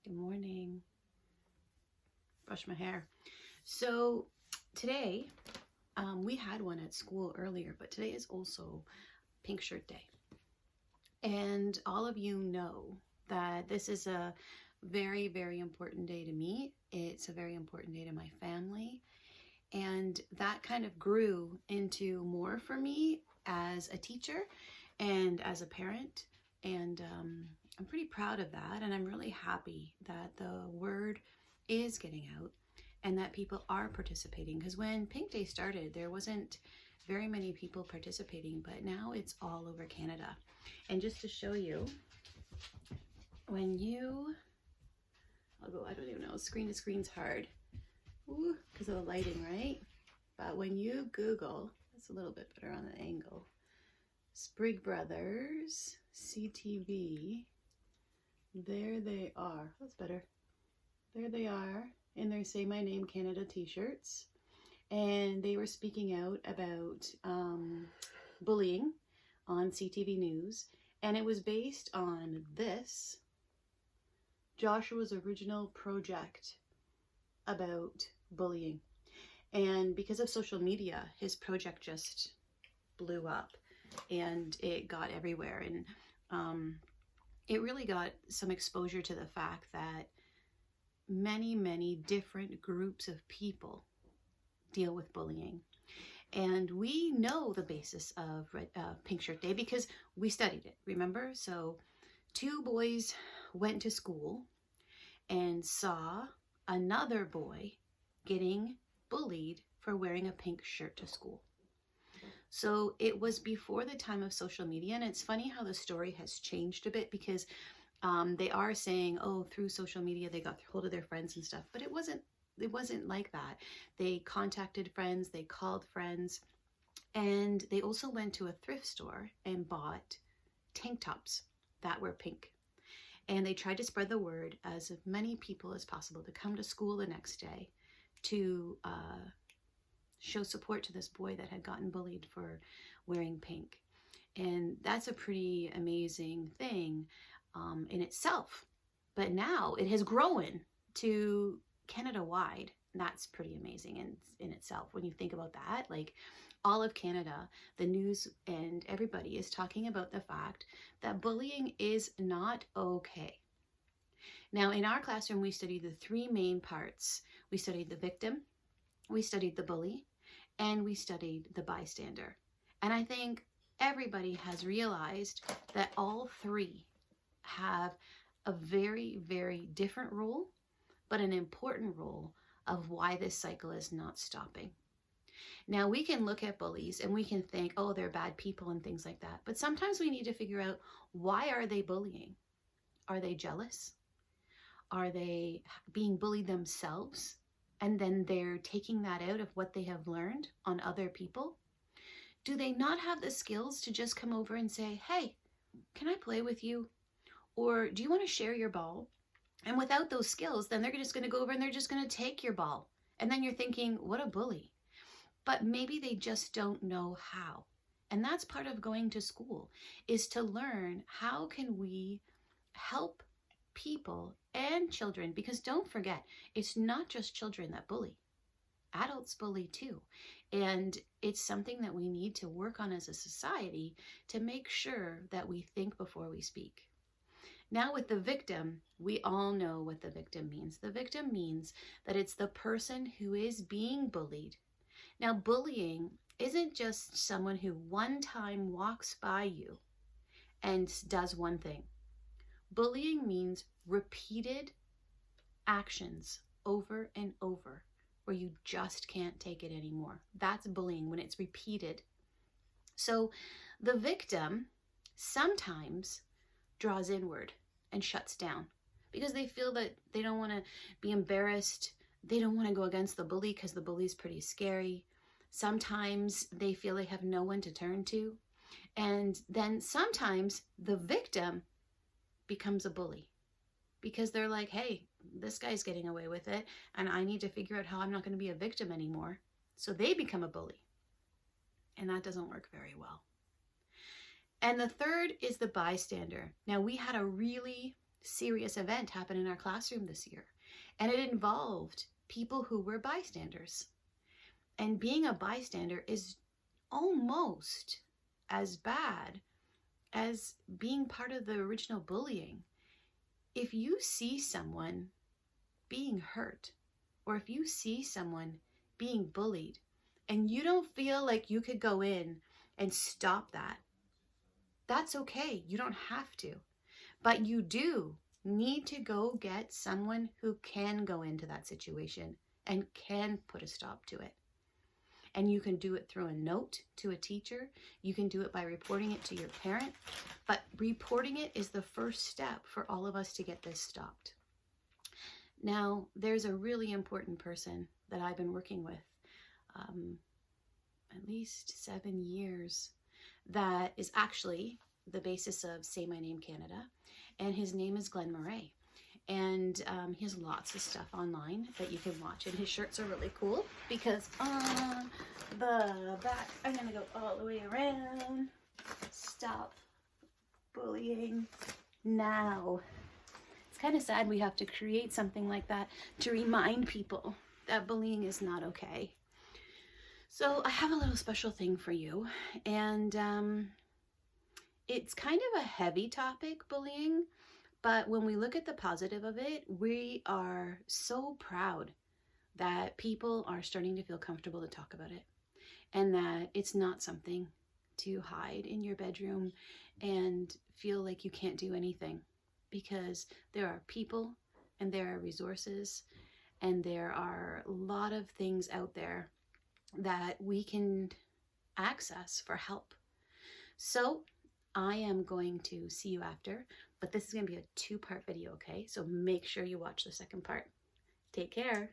Good morning. Brush my hair. So today, we had one at school earlier, but today is also Pink Shirt Day. And all of you know that this is a very, very important day to me. It's a very important day to my family. And that kind of grew into more for me as a teacher and as a parent. And I'm pretty proud of that. And I'm really happy that the word is getting out and that people are participating. Because when Pink Day started, there wasn't very many people participating, but now it's all over Canada. And just to show you, when you, I don't even know, screen to screen's hard. Because of the lighting, right? But when you Google, it's a little bit better on the angle, Sprigg Brothers, CTV, there they are. That's better. There they are in their Say My Name Canada t-shirts. And they were speaking out about bullying on CTV News. And it was based on this, Joshua's original project about bullying. And because of social media, his project just blew up and it got everywhere. And it really got some exposure to the fact that many different groups of people deal with bullying. And we know the basis of Pink Shirt Day because we studied it, remember? So 2 boys went to school and saw another boy getting bullied for wearing a pink shirt to school. So it was before the time of social media, and it's funny how the story has changed a bit because they are saying, oh, through social media they got hold of their friends and stuff, but it wasn't like that. They contacted friends, they called friends, and they also went to a thrift store and bought tank tops that were pink. And they tried to spread the word as many people as possible to come to school the next day to show support to this boy that had gotten bullied for wearing pink. And that's a pretty amazing thing in itself. But now it has grown to Canada-wide. That's pretty amazing in itself when you think about that. Like all of Canada, the news and everybody is talking about the fact that bullying is not okay. Now in our classroom, we studied the 3 main parts. We studied the victim, we studied the bully, and we studied the bystander. And I think everybody has realized that all 3 have a very different role, but an important role of why this cycle is not stopping. Now we can look at bullies and we can think, oh, they're bad people and things like that. But sometimes we need to figure out, why are they bullying? Are they jealous? Are they being bullied themselves? And then they're taking that out of what they have learned on other people? Do they not have the skills to just come over and say, hey, can I play with you? Or do you want to share your ball? And without those skills, then they're just going to go over and they're just going to take your ball. And then you're thinking, what a bully. But maybe they just don't know how. And that's part of going to school, is to learn how can we help people and children, because don't forget, it's not just children that bully. Adults bully too. And it's something that we need to work on as a society to make sure that we think before we speak. Now with the victim, we all know what the victim means. The victim means that it's the person who is being bullied. Now bullying isn't just someone who one time walks by you and does one thing. Bullying means repeated actions over and over where you just can't take it anymore. That's bullying, when it's repeated. So the victim sometimes draws inward and shuts down because they feel that they don't want to be embarrassed. They don't want to go against the bully because the bully's pretty scary. Sometimes they feel they have no one to turn to. And then sometimes the victim becomes a bully because they're like, hey, this guy's getting away with it and I need to figure out how I'm not going to be a victim anymore. So they become a bully. And that doesn't work very well. And the third is the bystander. Now we had a really serious event happen in our classroom this year, and it involved people who were bystanders. And being a bystander is almost as bad as being part of the original bullying. If you see someone being hurt, or if you see someone being bullied, and you don't feel like you could go in and stop that, that's okay. You don't have to. But you do need to go get someone who can go into that situation and can put a stop to it. And you can do it through a note to a teacher. You can do it by reporting it to your parent. But reporting it is the first step for all of us to get this stopped. Now, there's a really important person that I've been working with at least 7 years that is actually the basis of Say My Name Canada. And his name is Glenn Murray. And he has lots of stuff online that you can watch. And his shirts are really cool because on the back, I'm going to go all the way around. Stop bullying now. It's kind of sad we have to create something like that to remind people that bullying is not okay. So I have a little special thing for you. And it's kind of a heavy topic, bullying. But when we look at the positive of it, we are so proud that people are starting to feel comfortable to talk about it, and that it's not something to hide in your bedroom and feel like you can't do anything, because there are people and there are resources and there are a lot of things out there that we can access for help. So I am going to see you after, but this is going to be a 2-part video, okay? So make sure you watch the second part. Take care.